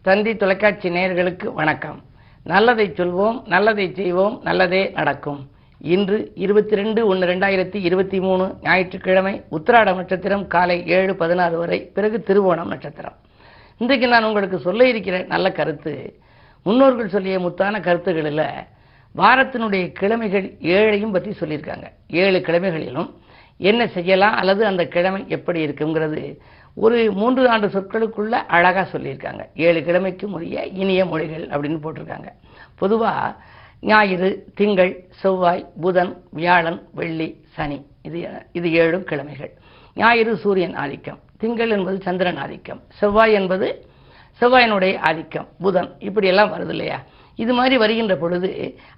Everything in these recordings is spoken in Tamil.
தந்தி தொலைக்காட்சி நேயர்களுக்கு வணக்கம். நல்லதை சொல்வோம், நல்லதை செய்வோம், நல்லதே நடக்கும். இன்று 22/1/2023 ஞாயிற்றுக்கிழமை, உத்திராடம் நட்சத்திரம் காலை 7:16 வரை, பிறகு திருவோணம் நட்சத்திரம். இன்றைக்கு நான் உங்களுக்கு சொல்ல இருக்கிற நல்ல கருத்து, முன்னோர்கள் சொல்லிய முத்தான கருத்துக்களில் வாரத்தினுடைய கிழமைகள் 7ஐயும் பற்றி சொல்லியிருக்காங்க. 7 கிழமைகளிலும் என்ன செய்யலாம் அல்லது அந்த கிழமை எப்படி இருக்குங்கிறது ஒரு 3 ஆண்டு சொற்களுக்குள்ள அழகாக சொல்லியிருக்காங்க. 7 கிழமைக்கும் உரிய இனிய மொழிகள் அப்படின்னு போட்டிருக்காங்க. பொதுவாக ஞாயிறு, திங்கள், செவ்வாய், புதன், வியாழன், வெள்ளி, சனி, இது 7 கிழமைகள். ஞாயிறு சூரியன் ஆதிக்கம், திங்கள் என்பது சந்திரன் ஆதிக்கம், செவ்வாய் என்பது செவ்வாயினுடைய ஆதிக்கம், புதன், இப்படியெல்லாம் வருது இல்லையா? இது மாதிரி வருகின்ற பொழுது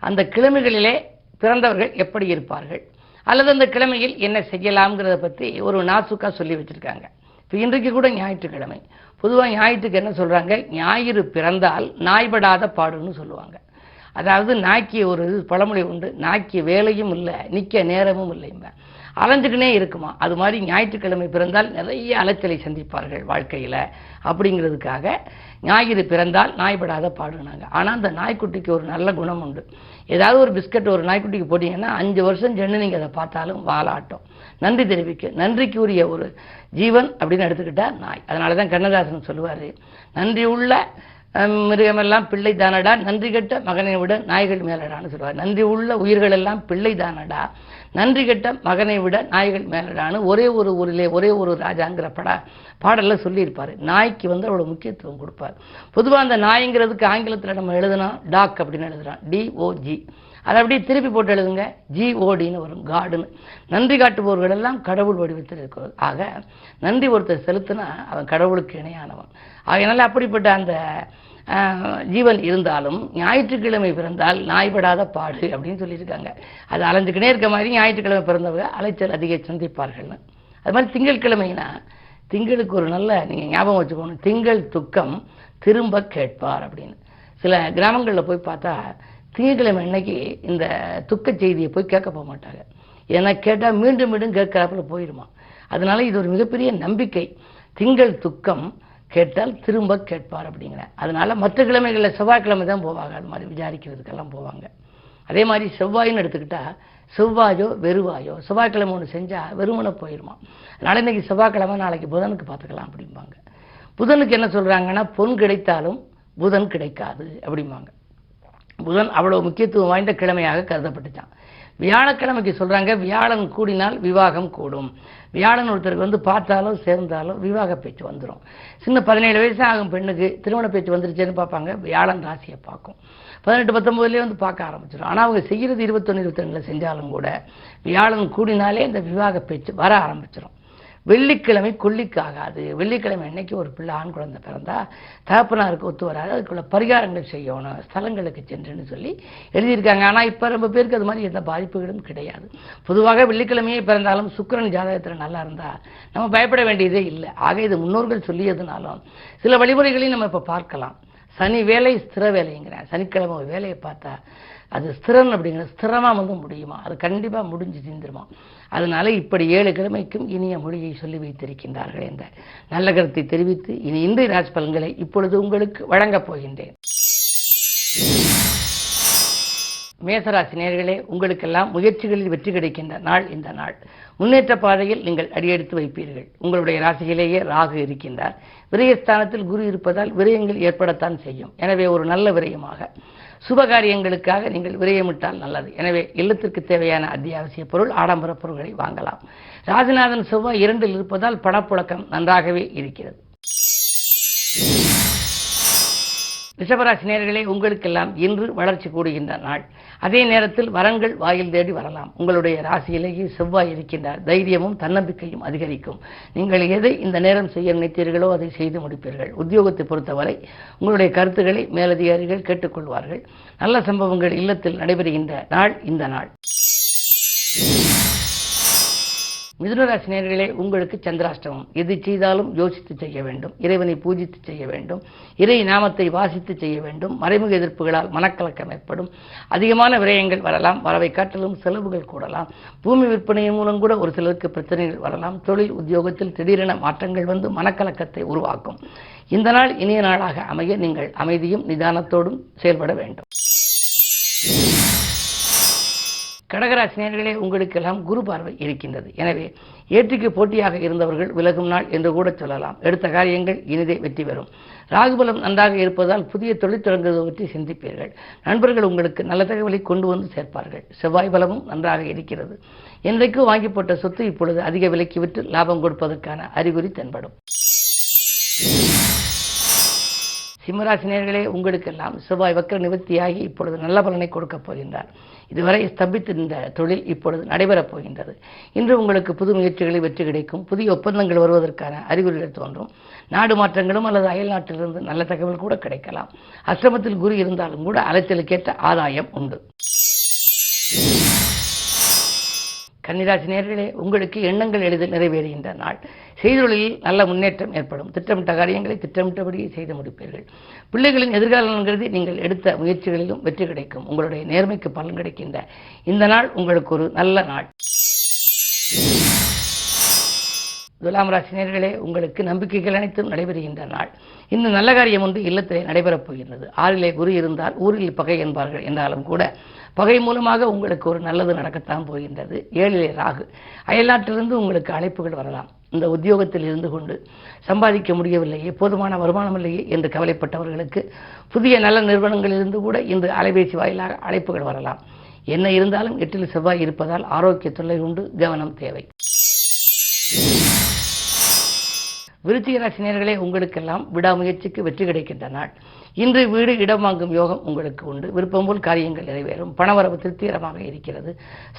அந்த கிழமைகளிலே பிறந்தவர்கள் எப்படி இருப்பார்கள் அல்லது அந்த கிழமையில் என்ன செய்யலாம்ங்கிறத பற்றி ஒரு நாசுக்கா சொல்லி வச்சிருக்காங்க. இப்போ இன்றைக்கு கூட ஞாயிற்றுக்கிழமை. பொதுவாக ஞாயிற்றுக்கு என்ன சொல்கிறாங்க, ஞாயிறு பிறந்தால் நாய்படாத பாடுன்னு சொல்லுவாங்க. அதாவது நாய்க்கு ஒரு பழமொழி உண்டு, நாய்க்கு வேலையும் இல்லை, நிற்க நேரமும் இல்லைங்க, அலைஞ்சுக்கினே இருக்குமா. அது மாதிரி ஞாயிற்றுக்கிழமை பிறந்தால் நிறைய அலைச்சலை சந்திப்பார்கள் வாழ்க்கையில். அப்படிங்கிறதுக்காக ஞாயிறு பிறந்தால் நாய்படாத பாடுனாங்க. ஆனால் அந்த நாய்க்குட்டிக்கு ஒரு நல்ல குணம் உண்டு. ஏதாவது ஒரு பிஸ்கட் ஒரு நாய்க்குட்டிக்கு போட்டிங்கன்னா 5 வருஷம் சென்று நீங்கள் அதை பார்த்தாலும் வாலாட்டம், நன்றி தெரிவிக்க, நன்றிக்கு உரிய ஒரு ஜீவன் அப்படின்னு எடுத்துக்கிட்டால் நாய். அதனால தான் கண்ணதாசன் சொல்லுவார், நன்றி உள்ள மிருகமெல்லாம் பிள்ளை தானடா, நன்றி கெட்ட மகனை விட நாய்கள் மேலடான்னு சொல்லுவார். நன்றி உள்ள உயிர்கள் எல்லாம் பிள்ளை தானடா, நன்றி கெட்ட மகனை விட நாய்கள் மேலடான்னு ஒரே ஒரு ஊரிலே ஒரே ஒரு ராஜாங்கிற பாடலில் சொல்லியிருப்பார். நாய்க்கு அவ்வளோ முக்கியத்துவம் கொடுப்பார். பொதுவாக அந்த நாய்ங்கிறதுக்கு ஆங்கிலத்தில் நம்ம எழுதுனா டாக் அப்படின்னு எழுதுகிறோம், DOG. அதை அப்படியே திருப்பி போட்டு எழுதுங்க, GODன்னு வரும், காடுன்னு. நன்றி காட்டுபவர்கள் எல்லாம் கடவுள் வடிவத்தில் இருக்கிறது. ஆக நன்றி ஒருத்தர் செலுத்தினா அவன் கடவுளுக்கு இணையானவன். அதனால அப்படிப்பட்ட அந்த ஜீவன் இருந்தாலும் ஞாயிற்றுக்கிழமை பிறந்தால் நாய்படாத பாடு அப்படின்னு சொல்லியிருக்காங்க. அது அலைஞ்சுக்கினே இருக்க மாதிரி ஞாயிற்றுக்கிழமை பிறந்தவங்க அலைச்சல் அதிக சந்திப்பார்கள்னு. அது மாதிரி திங்கட்கிழமைனா திங்களுக்கு ஒரு நல்ல நீங்கள் ஞாபகம் வச்சுக்கணும், திங்கள் துக்கம் திரும்ப கேட்பார் அப்படின்னு. சில கிராமங்களில் போய் பார்த்தா திங்கட்கிழமை அன்னைக்கு இந்த துக்க செய்தியை போய் கேட்க போக மாட்டாங்க. ஏன்னா கேட்டால் மீண்டும் மீண்டும் கேட்கறாப்புல போயிடுமா. அதனால இது ஒரு மிகப்பெரிய நம்பிக்கை. திங்கள் துக்கம் கேட்டால் திரும்ப கேட்பார் அப்படிங்கிற. அதனால மற்ற கிழமைகளில் செவ்வாய்க்கிழமை தான் போவாங்க, அது மாதிரி விசாரிக்கிறதுக்கெல்லாம் போவாங்க. அதே மாதிரி செவ்வாயின்னு எடுத்துக்கிட்டா செவ்வாயோ வெறுவாயோ, செவ்வாய்க்கிழமை ஒன்று செஞ்சால் வெறுமனை போயிடுமா. அதனால இன்னைக்கு செவ்வாய்க்கிழமை, நாளைக்கு புதனுக்கு பார்த்துக்கலாம் அப்படிம்பாங்க. புதனுக்கு என்ன சொல்கிறாங்கன்னா, பொன் கிடைத்தாலும் புதன் கிடைக்காது அப்படிம்பாங்க. புதன் அவ்வளோ முக்கியத்துவம் வாய்ந்த கிழமையாக கருதப்பட்டுச்சான். வியாழக்கிழமைக்கு சொல்கிறாங்க, வியாழன் கூடினால் விவாகம் கூடும். வியாழன் ஒருத்தருக்கு பார்த்தாலும் சேர்ந்தாலும் விவாக பேச்சு வந்துடும். சின்ன 17 வயசு ஆகும் பெண்ணுக்கு திருமண பேச்சு வந்துருச்சேன்னு பார்ப்பாங்க, வியாழன் ராசியை பார்க்கும். 18-19லேயே பார்க்க ஆரம்பிச்சிடும். ஆனால் அவங்க செய்கிறது 21-22 செஞ்சாலும் கூட வியாழன் கூடினாலே இந்த விவாக பேச்சு வர ஆரம்பிச்சிடும். வெள்ளிக்கிழமை கொல்லிக்காகாது. வெள்ளிக்கிழமை அன்னைக்கு ஒரு பிள்ளை ஆண் குழந்தை பிறந்தா தகப்பனாருக்கு ஒத்து வராது, அதுக்குள்ள பரிகாரங்கள் செய்யணும், ஸ்தலங்களுக்கு சென்றுன்னு சொல்லி எழுதியிருக்காங்க. ஆனால் இப்போ ரொம்ப பேருக்கு அது மாதிரி எந்த பாதிப்புகளும் கிடையாது. பொதுவாக வெள்ளிக்கிழமையே பிறந்தாலும் சுக்கிரன் ஜாதகத்தில் நல்லா இருந்தால் நம்ம பயப்பட வேண்டியதே இல்லை. ஆக இது முன்னோர்கள் சொல்லியதுனாலும் சில வழிமுறைகளையும் நம்ம இப்போ பார்க்கலாம். சனி வேலை ஸ்திர வேலைங்கிறேன். சனிக்கிழமை ஒரு வேலையை பார்த்தா அது ஸ்திரன் அப்படிங்கிற ஸ்திரமாக முடியுமா, அது கண்டிப்பாக முடிஞ்சு தீர்ந்துருமா. அதனால இப்படி 7 கிழமைக்கும் இனிய மொழியை சொல்லி வைத்திருக்கின்றார்கள். என்ற நல்ல கருத்தை தெரிவித்து இனி இன்றைய ராசி பலன்களை இப்பொழுது உங்களுக்கு வழங்கப் போகின்றேன். மேசராசி நேயர்களே, உங்களுக்கெல்லாம் முயற்சிகளில் வெற்றி கிடைக்கின்ற நாள் இந்த நாள். முன்னேற்ற பாதையில் நீங்கள் அடியெடுத்து வைப்பீர்கள். உங்களுடைய ராசியிலேயே ராகு இருக்கின்றார். விரயஸ்தானத்தில் குரு இருப்பதால் விரயங்கள் ஏற்படத்தான் செய்யும். எனவே ஒரு நல்ல விரயமாக சுபகாரியங்களுக்காக நீங்கள் விரயமிட்டால் நல்லது. எனவே இல்லத்திற்கு தேவையான அத்தியாவசிய பொருள், ஆடம்பர பொருட்களை வாங்கலாம். ராசிநாதன் செவ்வாய் 2இல் இருப்பதால் பணப்புழக்கம் நன்றாகவே இருக்கிறது. ரிஷபராசி நேயர்களே, உங்களுக்கெல்லாம் இன்று வளர்ச்சி கூடுகின்ற நாள். அதே நேரத்தில் வரன்கள் வாயில் தேடி வரலாம். உங்களுடைய ராசியிலேயே செவ்வாய் இருக்கின்றார். தைரியமும் தன்னம்பிக்கையும் அதிகரிக்கும். நீங்கள் எதை இந்த நேரம் செய்ய நினைத்தீர்களோ அதை செய்து முடிப்பீர்கள். உத்தியோகத்தை பொறுத்தவரை உங்களுடைய கருத்துக்களை மேலதிகாரிகள் கேட்டுக்கொள்வார்கள். நல்ல சம்பவங்கள் இல்லத்தில் நடைபெறுகின்ற நாள் இந்த நாள். மிதுனராசி நேயர்களே, உங்களுக்கு சந்திராஷ்டமம். எது செய்தாலும் யோசித்து செய்ய வேண்டும். இறைவனை பூஜித்து செய்ய வேண்டும். இறை நாமத்தை வாசித்து செய்ய வேண்டும். மறைமுக எதிர்ப்புகளால் மனக்கலக்கம் ஏற்படும். அதிகமான விரயங்கள் வரலாம். வரவை காட்டிலும் செலவுகள் கூடலாம். பூமி விற்பனையின் மூலம் கூட ஒரு சிலருக்கு பிரச்சனைகள் வரலாம். தொழில் உத்தியோகத்தில் திடீரென மாற்றங்கள் மனக்கலக்கத்தை உருவாக்கும். இந்த நாள் இனிய நாளாக அமைய நீங்கள் அமைதியும் நிதானத்தோடும் செயல்பட வேண்டும். கடகராசி நேயர்களே, உங்களுக்கெல்லாம் குரு பார்வை இருக்கின்றது. எனவே ஏற்றிக்கு போட்டியாக இருந்தவர்கள் விலகும் நாள் என்று கூட சொல்லலாம். எடுத்த காரியங்கள் இனிதே வெற்றி பெறும். ராகுபலம் நன்றாக இருப்பதால் புதிய தொழில் தொடங்குவது பற்றி சிந்திப்பீர்கள். நண்பர்கள் உங்களுக்கு நல்ல தகவலை கொண்டு வந்து சேர்ப்பார்கள். செவ்வாய் பலமும் நன்றாக இருக்கிறது. என்றைக்கு வாங்கி போட்ட சொத்து இப்பொழுது அதிக விலைக்கு விற்று லாபம் கொடுப்பதற்கான அறிகுறி தென்படும். சிம்மராசி நேயர்களே, உங்களுக்கெல்லாம் செவ்வாய் வக்ர நிவர்த்தியாகி இப்பொழுது நல்ல பலனை கொடுக்கப் போகின்றார். இதுவரை ஸ்தம்பித்திருந்த தொழில் இப்பொழுது நடைபெறப் போகின்றது. இன்று உங்களுக்கு புது முயற்சிகளில் வெற்றி கிடைக்கும். புதிய ஒப்பந்தங்கள் வருவதற்கான அறிகுறிகள் தோன்றும். நாடு மாற்றங்களும் அல்லது அயல் நாட்டிலிருந்து நல்ல தகவல் கூட கிடைக்கலாம். அஷ்டமத்தில் குரு இருந்தாலும் கூட அலைச்சலுக்கேற்ற ஆதாயம் உண்டு. கன்னிராசி நேயர்களே, உங்களுக்கு எண்ணங்கள் எளிதில் நிறைவேறுகின்ற நாள். செய்தொழிலில் நல்ல முன்னேற்றம் ஏற்படும். திட்டமிட்ட காரியங்களை திட்டமிட்டபடியே செய்து முடிப்பீர்கள். பிள்ளைகளின் எதிர்காலம் கருதி நீங்கள் எடுத்த முயற்சிகளிலும் வெற்றி கிடைக்கும். உங்களுடைய நேர்மைக்கு பலன் கிடைக்கின்ற இந்த நாள் உங்களுக்கு ஒரு நல்ல நாள். துலாம் ராசி நேயர்களே, உங்களுக்கு நம்பிக்கைகள் அனைத்தும் நடைபெறுகின்ற நாள். இந்த நல்ல காரியம் ஒன்று இல்லத்திலே நடைபெறப் போகின்றது. 6லே குரு இருந்தால் ஊரில் பகை என்பார்கள் என்றாலும் கூட பகை மூலமாக உங்களுக்கு ஒரு நல்லது நடக்கத்தான் போகின்றது. 7லே ராகு. அயல்நாட்டிலிருந்து உங்களுக்கு அழைப்புகள் வரலாம். இந்த உத்தியோகத்தில் இருந்து கொண்டு சம்பாதிக்க முடியவில்லையே, போதுமான வருமானம் இல்லையே என்று கவலைப்பட்டவர்களுக்கு புதிய நல்ல நிறுவனங்களிலிருந்து கூட இன்று அலைபேசி வாயிலாக அழைப்புகள் வரலாம். என்ன இருந்தாலும் 8ல் செவ்வாய் இருப்பதால் ஆரோக்கிய தொல்லை உண்டு, கவனம் தேவை. விருச்சிக ராசி நேயர்களே, உங்களுக்கெல்லாம் விடாமுயற்சிக்கு வெற்றி கிடைக்கின்ற நாள். இன்று வீடு இடம் வாங்கும் யோகம் உங்களுக்கு உண்டு. விருப்பம் போல் காரியங்கள் நிறைவேறும். பணவரவு திருப்திகரமாக இருக்கிறது.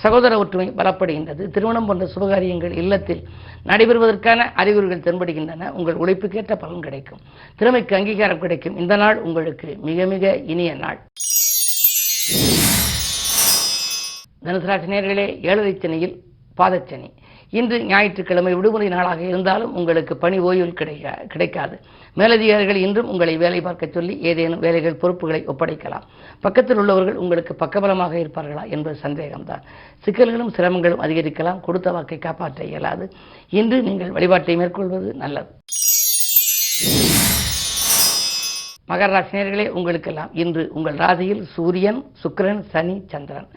சகோதர ஒற்றுமை பலப்படுகின்றது. திருமணம் போன்ற சுபகாரியங்கள் இல்லத்தில் நடைபெறுவதற்கான அறிகுறிகள் தென்படுகின்றன. உங்கள் உழைப்புக்கேற்ற பலன் கிடைக்கும். திறமைக்கு அங்கீகாரம் கிடைக்கும். இந்த நாள் உங்களுக்கு மிக மிக இனிய நாள். தனுசு ராசி நேயர்களே, 7ரை சனியில் பாதச்சனி. இன்று ஞாயிற்றுக்கிழமை விடுமுறை நாளாக இருந்தாலும் உங்களுக்கு பணி ஓய்வு கிடைக்காது. மேலதிகாரிகள் இன்றும் உங்களை வேலை பார்க்க சொல்லி ஏதேனும் வேலைகள் பொறுப்புகளை ஒப்படைக்கலாம். பக்கத்தில் உள்ளவர்கள் உங்களுக்கு பக்கபலமாக இருப்பார்களா என்பது சந்தேகம்தான். சிக்கல்களும் சிரமங்களும் அதிகரிக்கலாம். கொடுத்த வாக்கை காப்பாற்ற இயலாது. இன்று நீங்கள் வழிபாட்டை மேற்கொள்வது நல்லது. மகர ராசி நேயர்களே, உங்களுக்கெல்லாம் இன்று உங்கள் ராசியில் சூரியன், சுக்கிரன், சனி, சந்திரன்,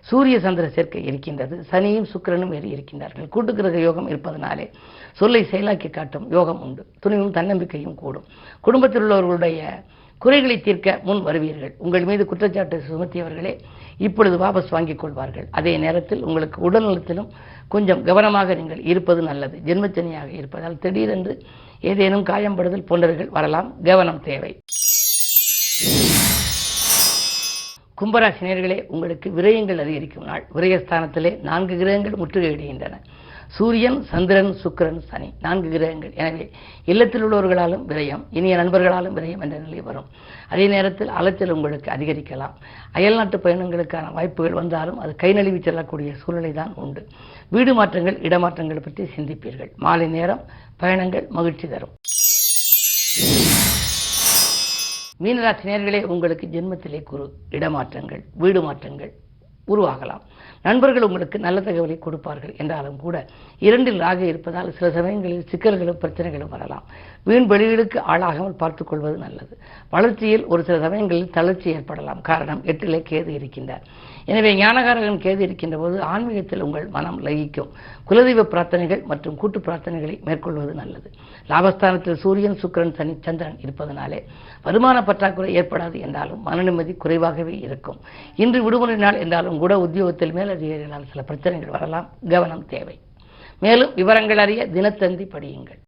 சூரிய சந்திர சேர்க்கை இருக்கின்றது. சனியும் சுக்கிரனும் வேறு இருக்கின்றார்கள். கூட்டுக்கிரக யோகம் இருப்பதனாலே சொல்லை செயலாக்கி காட்டும் யோகம் உண்டு. துணிவும் தன்னம்பிக்கையும் கூடும். குடும்பத்தில் உள்ளவர்களுடைய குறைகளை தீர்க்க முன் வருவீர்கள். உங்கள் மீது குற்றச்சாட்டு சுமத்தியவர்களே இப்பொழுது வாபஸ் வாங்கிக் கொள்வார்கள். அதே நேரத்தில் உங்களுக்கு உடல்நலத்திலும் கொஞ்சம் கவனமாக நீங்கள் இருப்பது நல்லது. ஜென்மச்சனியாக இருப்பதால் திடீரென்று ஏதேனும் காயம்படுதல் போன்றவர்கள் வரலாம். கவனம் தேவை. கும்பராசி நேயர்களே, உங்களுக்கு விரயங்கள் அதிகரிக்கும் நாள். விரயஸ்தானத்திலே 4 கிரகங்கள் முற்றுகையிடுகின்றன. சூரியன், சந்திரன், சுக்கிரன், சனி, 4 கிரகங்கள். எனவே இல்லத்தில் உள்ளவர்களாலும் விரயம், இனிய நண்பர்களாலும் விரயம் என்ற நிலை வரும். அதே நேரத்தில் அலைச்சல் உங்களுக்கு அதிகரிக்கலாம். அயல்நாட்டு பயணங்களுக்கான வாய்ப்புகள் வந்தாலும் அது கை நழுவி செல்லக்கூடிய சூழ்நிலை தான் உண்டு. வீடு மாற்றங்கள், இடமாற்றங்கள் பற்றி சிந்திப்பீர்கள். மாலை நேரம் பயணங்கள் மகிழ்ச்சி தரும். மீனராசி நேயர்களே, உங்களுக்கு ஜென்மத்திலே குரு. இடமாற்றங்கள், வீடு மாற்றங்கள் உருவாகலாம். நண்பர்கள் உங்களுக்கு நல்ல தகவலை கொடுப்பார்கள் என்றாலும் கூட 2ல் ராகு இருப்பதால் சில சமயங்களில் சிக்கல்களும் பிரச்சனைகளும் வரலாம். வீண் வெளியீடுக்கு ஆளாகாமல் பார்த்துக் கொள்வது நல்லது. வளர்ச்சியில் ஒரு சில சமயங்களில் தளர்ச்சி ஏற்படலாம். காரணம் 8லே கேது இருக்கின்றார். எனவே ஞானகாரகன் கேது இருக்கின்ற போது ஆன்மீகத்தில் உங்கள் மனம் லயிக்கும். குலதெய்வ பிரார்த்தனைகள் மற்றும் கூட்டு பிரார்த்தனைகளை மேற்கொள்வது நல்லது. லாபஸ்தானத்தில் சூரியன், சுக்கிரன், சனி, சந்திரன் இருப்பதனாலே வருமான பற்றாக்குறை ஏற்படாது என்றாலும் மன நிம்மதி குறைவாகவே இருக்கும். இன்று விடுமுறை நாள் என்றாலும் கூட உத்தியோகத்தில் மேலதிகாரிகளால் சில பிரச்சனைகள் வரலாம். கவனம் தேவை. மேலும் விவரங்கள் அறிய தினத்தந்தி படியுங்கள்.